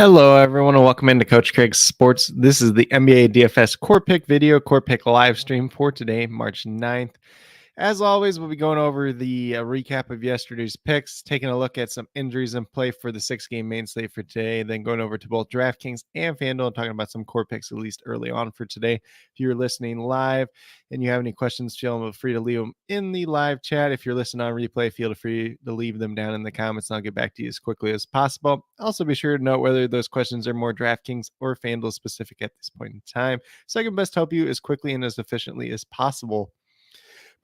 Hello, everyone, and welcome into Coach Craig's Sports. This is the NBA DFS Core Pick video, Core Pick live stream for today, March 9th. As always, we'll be going over the recap of yesterday's picks, taking a look at some injuries in play for the 6-game main slate for today, then going over to both DraftKings and FanDuel and talking about some core picks at least early on for today. If you're listening live and you have any questions, feel free to leave them in the live chat. If you're listening on replay, feel free to leave them down in the comments and I'll get back to you as quickly as possible. Also, be sure to note whether those questions are more DraftKings or FanDuel specific at this point in time, so I can best help you as quickly and as efficiently as possible.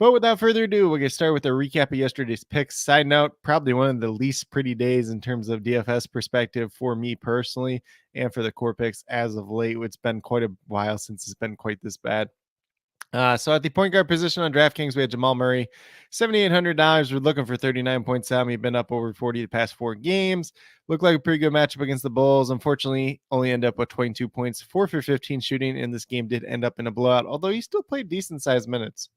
But without further ado, we'll get started with a recap of yesterday's picks. Side note, probably one of the least pretty days in terms of DFS perspective for me personally and for the core picks as of late. It's been quite a while since it's been quite this bad. So at the point guard position on DraftKings, we had Jamal Murray, $7,800. We're looking for 39.7. He's been up over 40 the past 4 games. Looked like a pretty good matchup against the Bulls. Unfortunately, only ended up with 22 points, 4 for 15 shooting, and this game did end up in a blowout, although he still played decent-sized minutes.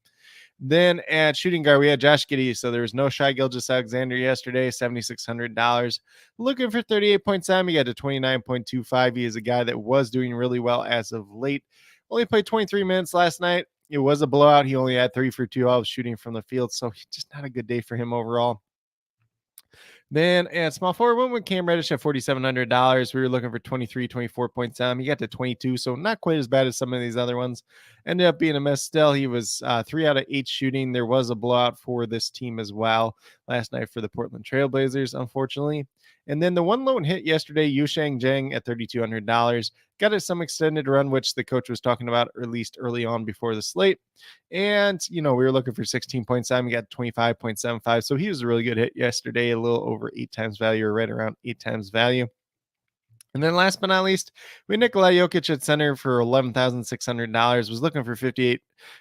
Then at shooting guard, we had Josh Giddey. So there was no Shai Gilgeous-Alexander yesterday, $7,600. Looking for 38.7. He got to 29.25. He is a guy that was doing really well as of late. Only played 23 minutes last night. It was a blowout. He only had 3 for 2 shooting from the field. So just not a good day for him overall. Then at small forward, went with Cam Reddish at $4,700. We were looking for 23, 24.7. He got to 22, so not quite as bad as some of these other ones. Ended up being a miss still. He was 3 out of 8 shooting. There was a blowout for this team as well last night for the Portland Trailblazers, unfortunately. And then the one lone hit yesterday, Yusheng Zhang at $3,200. Got us some extended run, which the coach was talking about, or at least early on before the slate. And, we were looking for 16.7. He got 25.75. So he was a really good hit yesterday, a little over 8 times value, or right around 8 times value. And then last but not least, we had Nikola Jokic at center for $11,600. Was looking for 58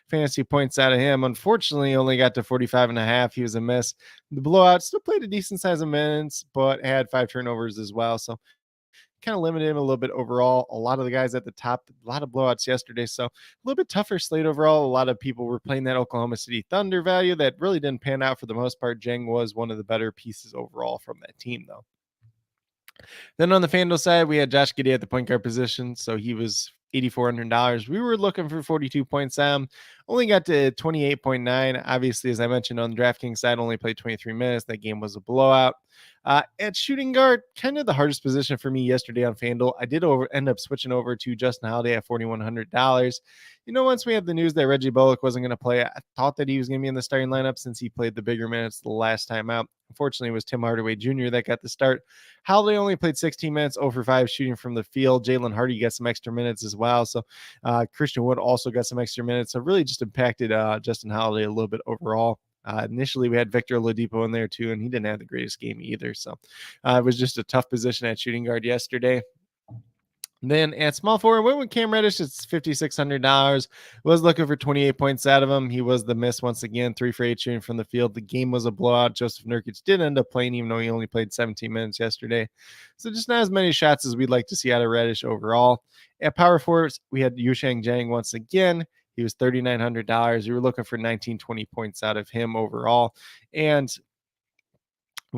fantasy points out of him. Unfortunately, only got to 45.5. He was a miss. The blowout still played a decent size of minutes, but had 5 turnovers as well. So kind of limited him a little bit overall. A lot of the guys at the top, a lot of blowouts yesterday. So a little bit tougher slate overall. A lot of people were playing that Oklahoma City Thunder value that really didn't pan out for the most part. Zhang was one of the better pieces overall from that team, though. Then on the FanDuel side, we had Josh Giddey at the point guard position. So he was $8,400. We were looking for 42.7. Only got to 28.9. Obviously, as I mentioned on the DraftKings side, only played 23 minutes. That game was a blowout. At shooting guard, kind of the hardest position for me yesterday on FanDuel. I did end up switching over to Justin Holiday at $4,100. Once we had the news that Reggie Bullock wasn't going to play, I thought that he was going to be in the starting lineup since he played the bigger minutes the last time out. Unfortunately, it was Tim Hardaway Jr. that got the start. Holiday only played 16 minutes, 0 for 5 shooting from the field. Jalen Hardy got some extra minutes as well. So Christian Wood also got some extra minutes. So really just impacted Justin Holiday a little bit overall. Initially, we had Victor Oladipo in there too, and he didn't have the greatest game either. So it was just a tough position at shooting guard yesterday. Then at small forward, went with Cam Reddish. It's $5,600. Was looking for 28 points out of him. He was the miss once again, 3 for 8 shooting from the field. The game was a blowout. Joseph Nurkic did end up playing, even though he only played 17 minutes yesterday. So just not as many shots as we'd like to see out of Reddish overall. At power forwards, we had Yusheng Zhang once again. He was $3,900. We were looking for 19, 20 points out of him overall. And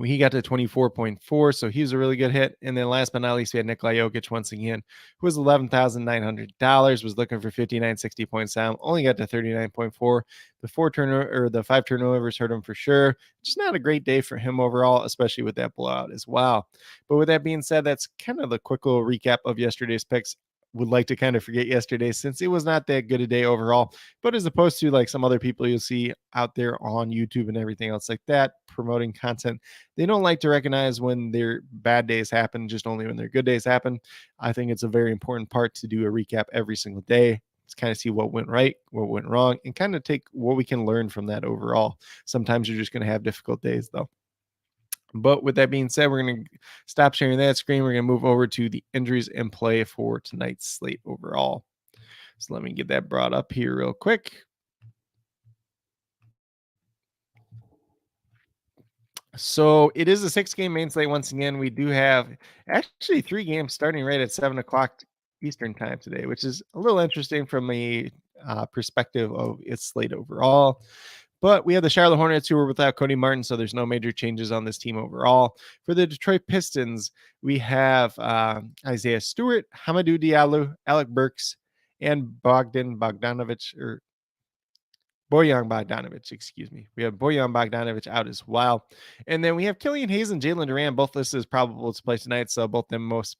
he got to 24.4, so he was a really good hit. And then last but not least, we had Nikola Jokic once again, who was $11,900, was looking for 59, 60 points down, only got to 39.4. The 5 turnovers hurt him for sure. Just not a great day for him overall, especially with that blowout as well. But with that being said, that's kind of the quick little recap of yesterday's picks. Would like to kind of forget yesterday since it was not that good a day overall, but as opposed to like some other people you'll see out there on YouTube and everything else like that promoting content, they don't like to recognize when their bad days happen, just only when their good days happen. I think it's a very important part to do a recap every single day to kind of see what went right, what went wrong, and kind of take what we can learn from that overall. Sometimes you're just going to have difficult days though. But with that being said, we're going to stop sharing that screen. We're going to move over to the injuries in play for tonight's slate overall. So let me get that brought up here real quick. So it is a 6-game main slate. Once again, we do have actually 3 games starting right at 7 o'clock Eastern time today, which is a little interesting from a perspective of its slate overall. But we have the Charlotte Hornets, who are without Cody Martin, so there's no major changes on this team overall. For the Detroit Pistons, we have Isaiah Stewart, Hamidou Diallo, Alec Burks, and Bojan Bogdanovic, excuse me. We have Bojan Bogdanovic out as well. And then we have Killian Hayes and Jalen Duran, both listed as probable to play tonight. So both them most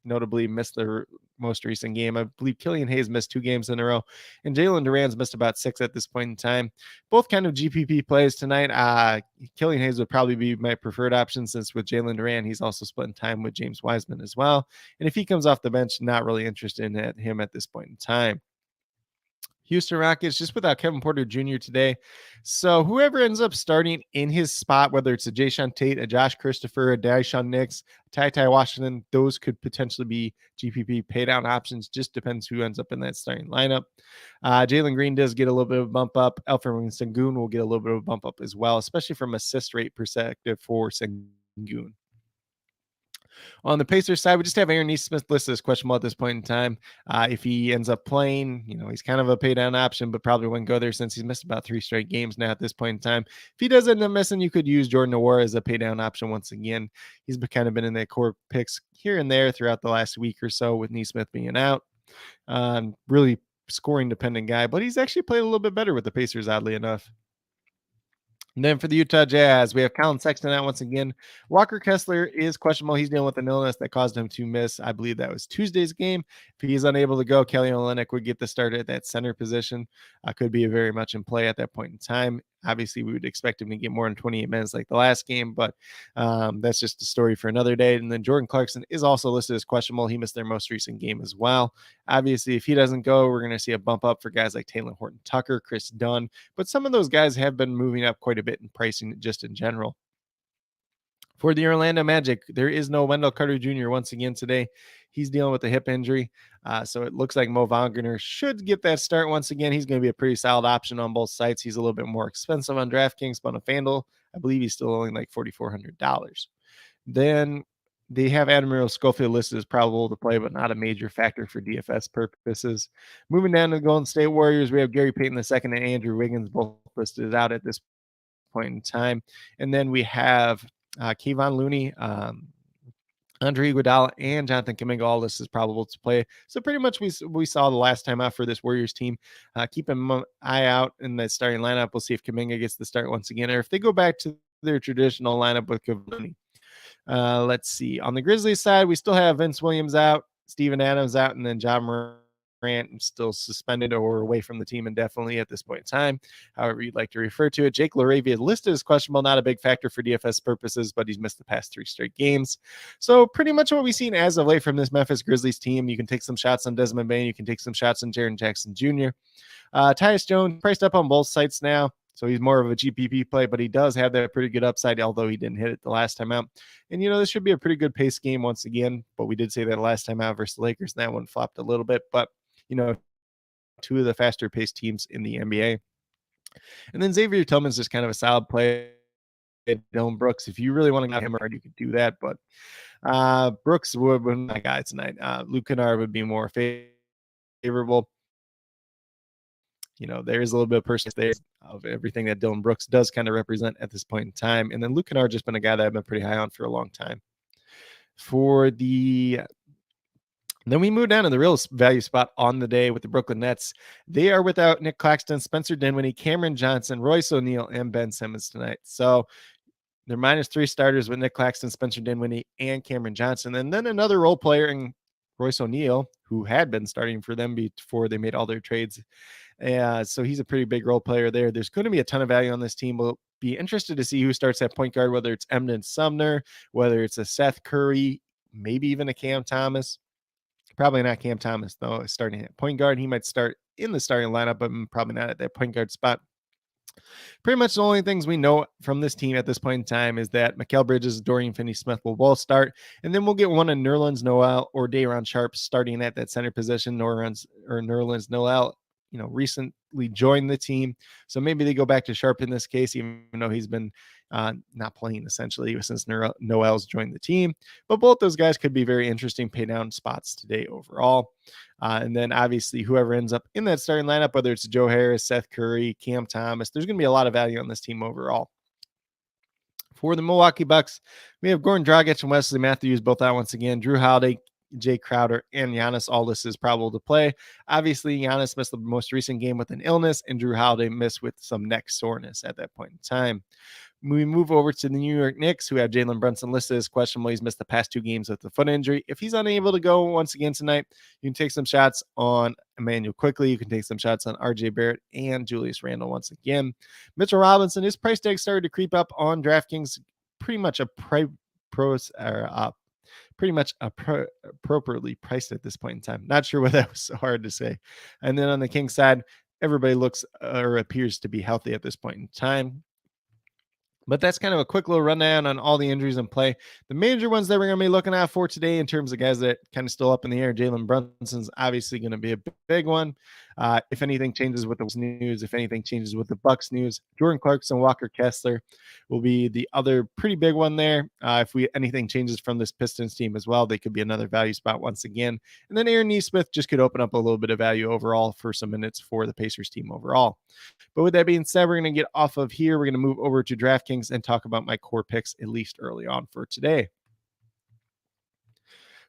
notably missed their most recent game. I believe Killian Hayes missed 2 games in a row, and Jalen Duran's missed about 6 at this point in time. Both kind of GPP plays tonight. Killian Hayes would probably be my preferred option, since with Jalen Duran, he's also splitting time with James Wiseman as well. And if he comes off the bench, not really interested in him at this point in time. Houston Rockets just without Kevin Porter Jr. today. So whoever ends up starting in his spot, whether it's a Jayshawn Tate, a Josh Christopher, a Daishawn Nix, Ty Washington, those could potentially be GPP pay down options. Just depends who ends up in that starting lineup. Jalen Green does get a little bit of a bump up. Elfrid Sengun will get a little bit of a bump up as well, especially from assist rate perspective for Sengun. On the Pacers side, we just have Aaron Nesmith listed as questionable at this point in time. If he ends up playing, he's kind of a pay down option, but probably wouldn't go there since he's missed about 3 straight games now at this point in time. If he does end up missing, you could use Jordan Nwora as a pay down option once again. He's kind of been in that core picks here and there throughout the last week or so with Nesmith being out. Really scoring dependent guy, but he's actually played a little bit better with the Pacers, oddly enough. And then for the Utah Jazz, we have Colin Sexton out once again. Walker Kessler is questionable. He's dealing with an illness that caused him to miss, I believe that was Tuesday's game. If he's unable to go, Kelly Olynyk would get the start at that center position. Could be very much in play at that point in time. Obviously, we would expect him to get more than 28 minutes like the last game, but that's just a story for another day. And then Jordan Clarkson is also listed as questionable. He missed their most recent game as well. Obviously, if he doesn't go, we're going to see a bump up for guys like Taylor Horton Tucker, Chris Dunn, but some of those guys have been moving up quite a bit in pricing just in general. For the Orlando Magic, there is no Wendell Carter Jr. once again today. He's dealing with a hip injury. So it looks like Mo Wagner should get that start once again. He's going to be a pretty solid option on both sites. He's a little bit more expensive on DraftKings, but on FanDuel, I believe he's still only like $4,400. Then they have Admiral Schofield listed as probable to play, but not a major factor for DFS purposes. Moving down to the Golden State Warriors, we have Gary Payton II and Andrew Wiggins both listed out at this point in time. And then we have Kevon Looney, Andre Iguodala, and Jonathan Kuminga all this is probable to play. So pretty much we saw the last time out for this Warriors team. Keep an eye out in the starting lineup. We'll see if Kuminga gets the start once again, or if they go back to their traditional lineup with Kevon. Let's see. On the Grizzlies side, we still have Vince Williams out, Steven Adams out, and then John Morant still suspended or away from the team indefinitely at this point in time. However you'd like to refer to it. Jake LaRavia listed as questionable, not a big factor for DFS purposes, but he's missed the past 3 straight games. So pretty much what we've seen as of late from this Memphis Grizzlies team. You can take some shots on Desmond Bane. You can take some shots on Jaren Jackson Jr. Tyus Jones priced up on both sites now. So he's more of a GPP play, but he does have that pretty good upside, although he didn't hit it the last time out. And, this should be a pretty good pace game once again, but we did say that last time out versus the Lakers, and that one flopped a little bit, but, 2 of the faster paced teams in the NBA. And then Xavier Tillman's just kind of a solid play. Dylan Brooks, if you really want to get him around, you could do that, but Brooks would be my guy tonight. Luke Kennard would be more favorable. There is a little bit of person there of everything that Dylan Brooks does kind of represent at this point in time. And then Luke Kennard just been a guy that I've been pretty high on for a long time. Then we move down to the real value spot on the day with the Brooklyn Nets. They are without Nick Claxton, Spencer Dinwiddie, Cameron Johnson, Royce O'Neal, and Ben Simmons tonight. So they're -3 starters with Nick Claxton, Spencer Dinwiddie, and Cameron Johnson. And then another role player in Royce O'Neal, who had been starting for them before they made all their trades. So he's a pretty big role player there. There's going to be a ton of value on this team. We'll be interested to see who starts at point guard, whether it's Embiid Sumner, whether it's a Seth Curry, maybe even a Cam Thomas. Probably not Cam Thomas, though, starting at point guard. He might start in the starting lineup, but probably not at that point guard spot. Pretty much the only things we know from this team at this point in time is that Mikal Bridges, Dorian Finney-Smith will both start, and then we'll get one of Nerlens Noel or Day'Ron Sharpe starting at that center position. Nerlens Noel, recently joined the team, so maybe they go back to Sharpe in this case, even though he's been not playing essentially since Noel's joined the team. But both those guys could be very interesting pay down spots today overall. And then obviously whoever ends up in that starting lineup, whether it's Joe Harris, Seth Curry, Cam Thomas, there's going to be a lot of value on this team overall. For the Milwaukee Bucks, we have Goran Dragic and Wesley Matthews both out once again. Drew Holiday, Jay Crowder, and Giannis all listed as probable to play. Obviously, Giannis missed the most recent game with an illness, and Drew Holiday missed with some neck soreness at that point in time. We move over to the New York Knicks, who have Jalen Brunson listed as questionable. He's missed the past 2 games with the foot injury. If he's unable to go once again tonight, you can take some shots on Emmanuel Quickly. You can take some shots on RJ Barrett and Julius Randle once again. Mitchell Robinson, his price tag started to creep up on DraftKings. Pretty much appropriately priced at this point in time. Not sure what that was so hard to say. And then on the Kings side, everybody looks or appears to be healthy at this point in time. But that's kind of a quick little rundown on all the injuries in play. The major ones that we're going to be looking at for today in terms of guys that kind of still up in the air, Jalen Brunson's obviously going to be a big one. If anything changes with the news, if anything changes with the Bucks news, Jordan Clarkson, Walker Kessler will be the other pretty big one there. If anything changes from this Pistons team as well, they could be another value spot once again. And then Aaron Nesmith just could open up a little bit of value overall for some minutes for the Pacers team overall. But with that being said, we're going to get off of here. We're going to move over to DraftKings and talk about my core picks, at least early on for today.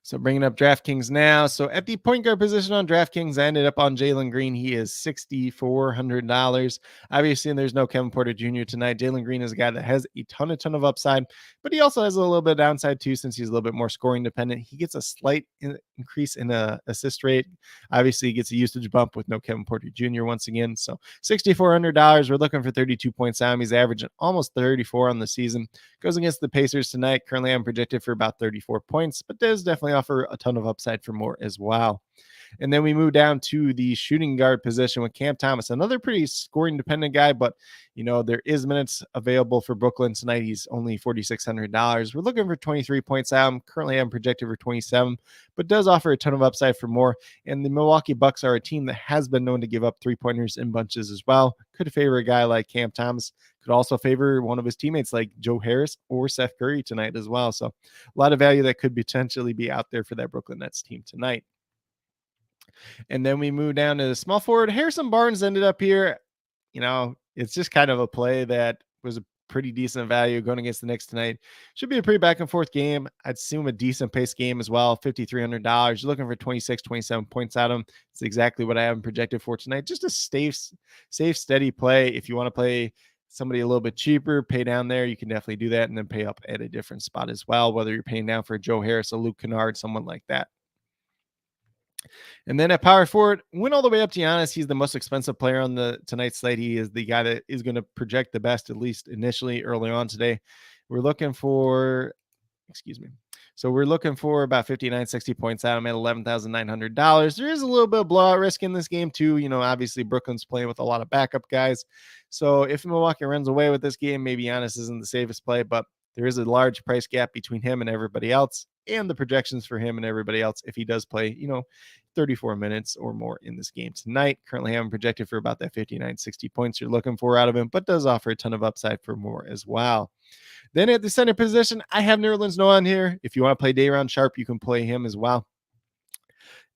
So bringing up DraftKings now. So at the point guard position on DraftKings, I ended up on Jalen Green. He is $6,400. Obviously, there's no Kevin Porter Jr. tonight. Jalen Green is a guy that has a ton of upside, but he also has a little bit of downside too, since he's a little bit more scoring dependent. He gets a slight increase in assist rate. Obviously, he gets a usage bump with no Kevin Porter Jr. once again. So $6,400. We're looking for 32 points out. He's averaging almost 34 on the season. Goes against the Pacers tonight. Currently, I'm projected for about 34 points, but does definitely offer a ton of upside for more as well. And then we move down to the shooting guard position with Cam Thomas, another pretty scoring dependent guy, but there is minutes available for Brooklyn tonight. He's only $4,600. We're looking for 23 points out. Currently, I'm projected for 27, but does offer a ton of upside for more. And the Milwaukee Bucks are a team that has been known to give up 3-pointers in bunches as well. Could favor a guy like Cam Thomas. Could also favor one of his teammates like Joe Harris or Seth Curry tonight as well. So a lot of value that could potentially be out there for that Brooklyn Nets team tonight. And then we move down to the small forward. Harrison Barnes ended up here. It's just kind of a play that was a pretty decent value going against the Knicks tonight. Should be a pretty back and forth game. I'd assume a decent pace game as well. $5,300. You're looking for 26, 27 points out of him. It's exactly what I have projected for tonight. Just a safe, steady play. If you want to play somebody a little bit cheaper, pay down there, you can definitely do that, and then pay up at a different spot as well, whether you're paying down for Joe Harris, a Luke Kennard, someone like that. And then at power forward, went all the way up to Giannis. He's the most expensive player on the tonight's slate. He is the guy that is going to project the best, at least initially early on today. We're looking for, So we're looking for about 59, 60 points out. I'm at $11,900. There is a little bit of blowout risk in this game too. Obviously Brooklyn's playing with a lot of backup guys. So if Milwaukee runs away with this game, maybe Giannis isn't the safest play, but there is a large price gap between him and everybody else, and the projections for him and everybody else if he does play, 34 minutes or more in this game tonight. Currently, I'm projected for about that 59, 60 points you're looking for out of him, but does offer a ton of upside for more as well. Then at the center position, I have Nerlens Noel on here. If you want to play Day'Ron Sharpe, you can play him as well.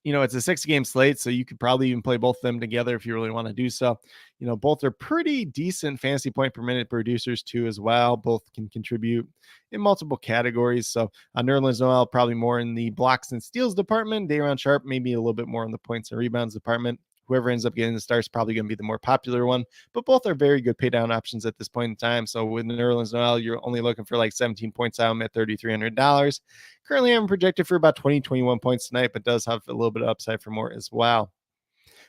It's a 6-game slate, so you could probably even play both of them together if you really want to do so. Both are pretty decent fantasy point per minute producers too as well. Both can contribute in multiple categories. So Nerlens Noel probably more in the blocks and steals department. Day'Ron Sharpe maybe a little bit more in the points and rebounds department. Whoever ends up getting the start is probably going to be the more popular one, but both are very good pay down options at this point in time. So with Nerlens Noel, you're only looking for like 17 points out at $3,300. Currently, I'm projected for about 20, 21 points tonight, but does have a little bit of upside for more as well.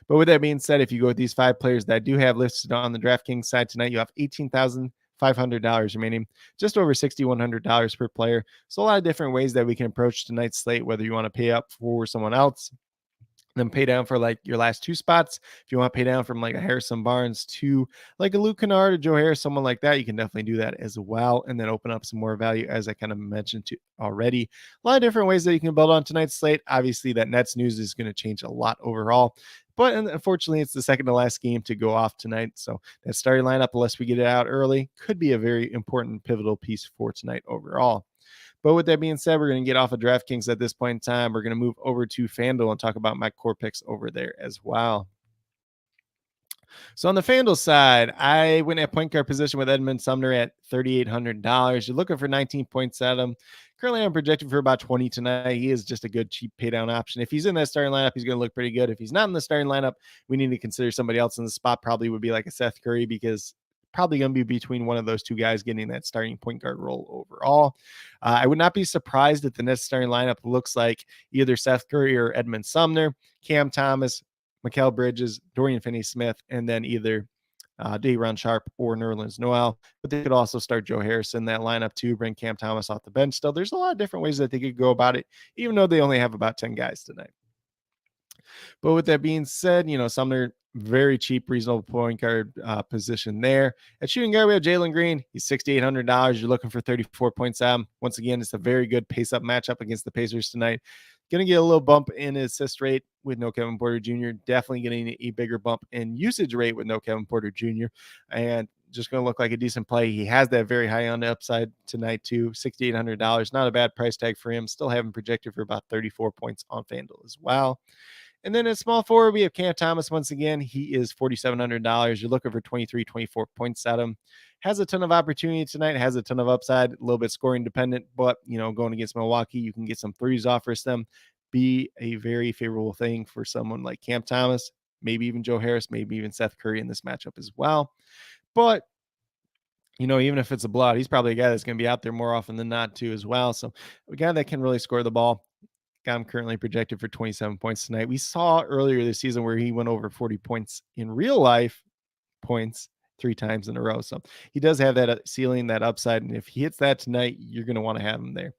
But with that being said, if you go with these 5 players that I do have listed on the DraftKings side tonight, you have $18,500 remaining, just over $6,100 per player. So a lot of different ways that we can approach tonight's slate, whether you want to pay up for someone else, Then pay down for like your last two spots. If you want to pay down from like a Harrison Barnes to like a Luke Kennard or Joe Harris, someone like that, you can definitely do that as well. And then open up some more value, as I kind of mentioned to already. A lot of different ways that you can build on tonight's slate. Obviously, that Nets news is going to change a lot overall. But unfortunately, it's the second to last game to go off tonight. So that starting lineup, unless we get it out early, could be a very important pivotal piece for tonight overall. But with that being said, we're going to get off of DraftKings at this point in time. We're going to move over to FanDuel and talk about my core picks over there as well. So on the FanDuel side, I went at point guard position with Edmund Sumner at $3,800. You're looking for 19 points at him. Currently, I'm projected for about 20 tonight. He is just a good cheap pay down option. If he's in that starting lineup, he's going to look pretty good. If he's not in the starting lineup, we need to consider somebody else in the spot. Probably would be like a Seth Curry, because probably going to be between one of those two guys getting that starting point guard role overall. I would not be surprised if the Nets starting lineup looks like either Seth Curry or Edmund Sumner, Cam Thomas, Mikal Bridges, Dorian Finney-Smith, and then either Day'Ron Sharpe or Nerlens Noel. But they could also start Joe Harris in that lineup too, bring Cam Thomas off the bench. Still, there's a lot of different ways that they could go about it, even though they only have about 10 guys tonight. But with that being said, Sumner, very cheap, reasonable point guard position there. At shooting guard, we have Jalen Green. He's $6,800. You're looking for 34 points at him. Once again, it's a very good pace-up matchup against the Pacers tonight. Going to get a little bump in his assist rate with no Kevin Porter Jr. Definitely getting a bigger bump in usage rate with no Kevin Porter Jr. And just going to look like a decent play. He has that very high on the upside tonight too. $6,800. Not a bad price tag for him. Still having projected for about 34 points on FanDuel as well. And then at small forward, we have Cam Thomas. Once again, he is $4,700. You're looking for 23, 24 points at him. Has a ton of opportunity tonight, has a ton of upside, a little bit scoring dependent, but, going against Milwaukee, you can get some threes off for them. Be a very favorable thing for someone like Cam Thomas, maybe even Joe Harris, maybe even Seth Curry in this matchup as well. But, even if it's a blowout, he's probably a guy that's going to be out there more often than not too as well. So a guy that can really score the ball. I'm currently projected for 27 points tonight. We saw earlier this season where he went over 40 points in real life points 3 times in a row. So he does have that ceiling, that upside. And if he hits that tonight, you're going to want to have him there.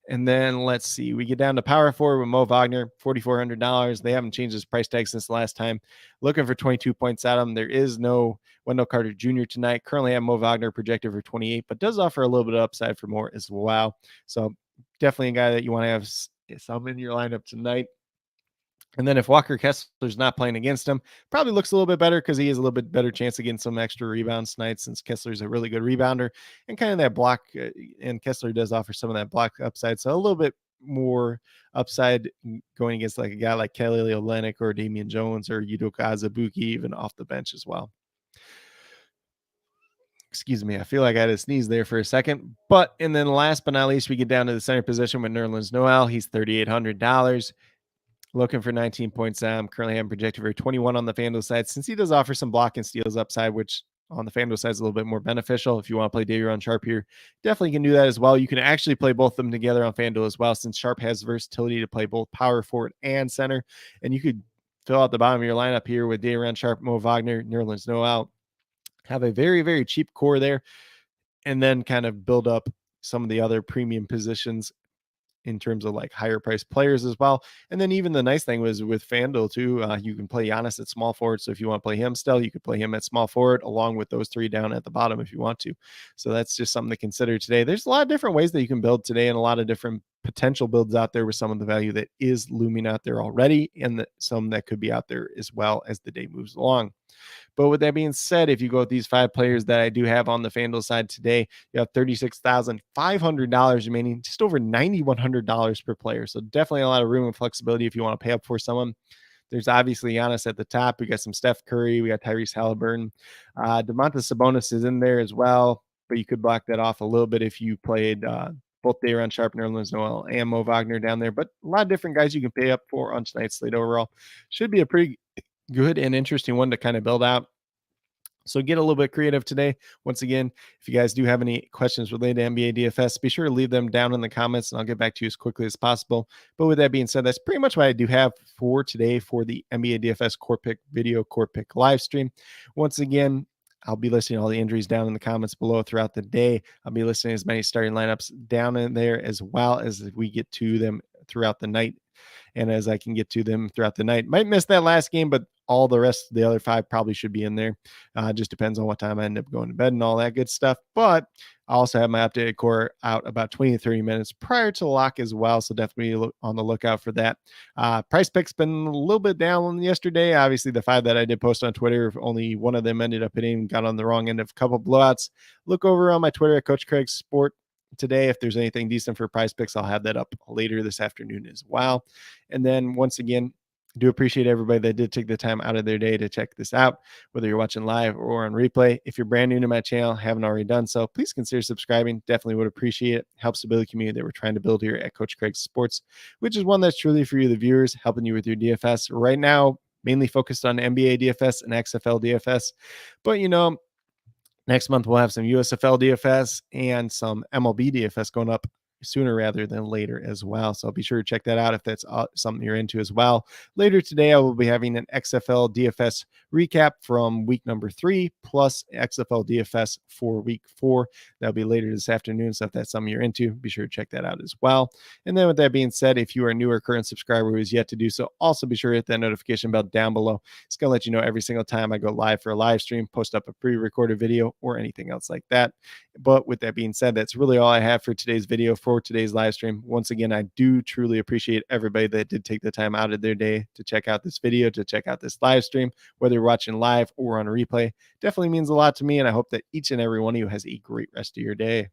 And then let's see, we get down to power forward with Mo Wagner, $4,400. They haven't changed his price tag since the last time. Looking for 22 points at him. There is no Wendell Carter Jr. tonight. Currently, I have Mo Wagner projected for 28, but does offer a little bit of upside for more as well. So definitely a guy that you want to have some in your lineup tonight. And then if Walker Kessler's not playing against him, probably looks a little bit better because he has a little bit better chance of getting some extra rebounds tonight, since Kessler's a really good rebounder and kind of that block. And Kessler does offer some of that block upside. So a little bit more upside going against like a guy like Kelly Olynyk or Damian Jones or Udoka Azubuike, even off the bench as well. Excuse me, I feel like I had a sneeze there for a second. And then last but not least, we get down to the center position with Nerlens Noel. He's $3,800. Looking for 19 points. I'm currently having projected for 21 on the FanDuel side, since he does offer some block and steals upside, which on the FanDuel side is a little bit more beneficial. If you want to play Day'Ron Sharpe here, definitely can do that as well. You can actually play both of them together on FanDuel as well, since Sharpe has versatility to play both power forward and center. And you could fill out the bottom of your lineup here with Day'Ron Sharpe, Mo Wagner, Nerlens Noel. Have a very, very cheap core there, and then kind of build up some of the other premium positions in terms of like higher priced players as well. And then even the nice thing was with FanDuel too, you can play Giannis at small forward. So if you want to play him still, you could play him at small forward along with those 3 down at the bottom if you want to. So that's just something to consider today. There's a lot of different ways that you can build today, and a lot of different potential builds out there with some of the value that is looming out there already, and some that could be out there as well as the day moves along. But with that being said, if you go with these 5 players that I do have on the FanDuel side today, you have $36,500 remaining, just over $9,100 per player. So definitely a lot of room and flexibility if you want to pay up for someone. There's obviously Giannis at the top. We got some Steph Curry. We got Tyrese Halliburton. Domantas Sabonis is in there as well, but you could block that off a little bit if you played both Day'Ron Sharpe, Nerlens Noel, and Mo Wagner down there. But a lot of different guys you can pay up for on tonight's slate overall. Should be a pretty good and interesting one to kind of build out. So get a little bit creative today. Once again, if you guys do have any questions related to NBA DFS, be sure to leave them down in the comments and I'll get back to you as quickly as possible. But with that being said, that's pretty much what I do have for today for the NBA DFS Core Pick video, Core Pick live stream. Once again, I'll be listing all the injuries down in the comments below throughout the day. I'll be listing as many starting lineups down in there as well as we get to them throughout the night. And as I can get to them throughout the night, might miss that last game, but all the rest of the other 5 probably should be in there. Just depends on what time I end up going to bed and all that good stuff. But I also have my updated core out about 20 to 30 minutes prior to lock as well. So definitely look on the lookout for that. Price Pick's been a little bit down yesterday. Obviously, the 5 that I did post on Twitter, only one of them ended up hitting, got on the wrong end of a couple blowouts. Look over on my Twitter at CoachCraigSports today. If there's anything decent for Price Picks, I'll have that up later this afternoon as well. And then once again, do appreciate everybody that did take the time out of their day to check this out, whether you're watching live or on replay. If you're brand new to my channel, haven't already done so, please consider subscribing. Definitely would appreciate it. Helps to build a community that we're trying to build here at Coach Craig Sports, which is one that's truly for you, the viewers, helping you with your DFS. Right now, mainly focused on NBA DFS and XFL DFS. But, next month, we'll have some USFL DFS and some MLB DFS going up sooner rather than later as well. So be sure to check that out if that's something you're into as well. Later today, I will be having an XFL DFS recap from week number 3 plus XFL DFS for week 4. That'll be later this afternoon. So if that's something you're into, be sure to check that out as well. And then with that being said, if you are a newer current subscriber who is yet to do so, also be sure to hit that notification bell down below. It's going to let you know every single time I go live for a live stream, post up a pre-recorded video or anything else like that. But with that being said, that's really all I have for today's video, for today's live stream. Once again, I do truly appreciate everybody that did take the time out of their day to check out this video, to check out this live stream, whether you're watching live or on a replay. Definitely means a lot to me, and I hope that each and every one of you has a great rest of your day.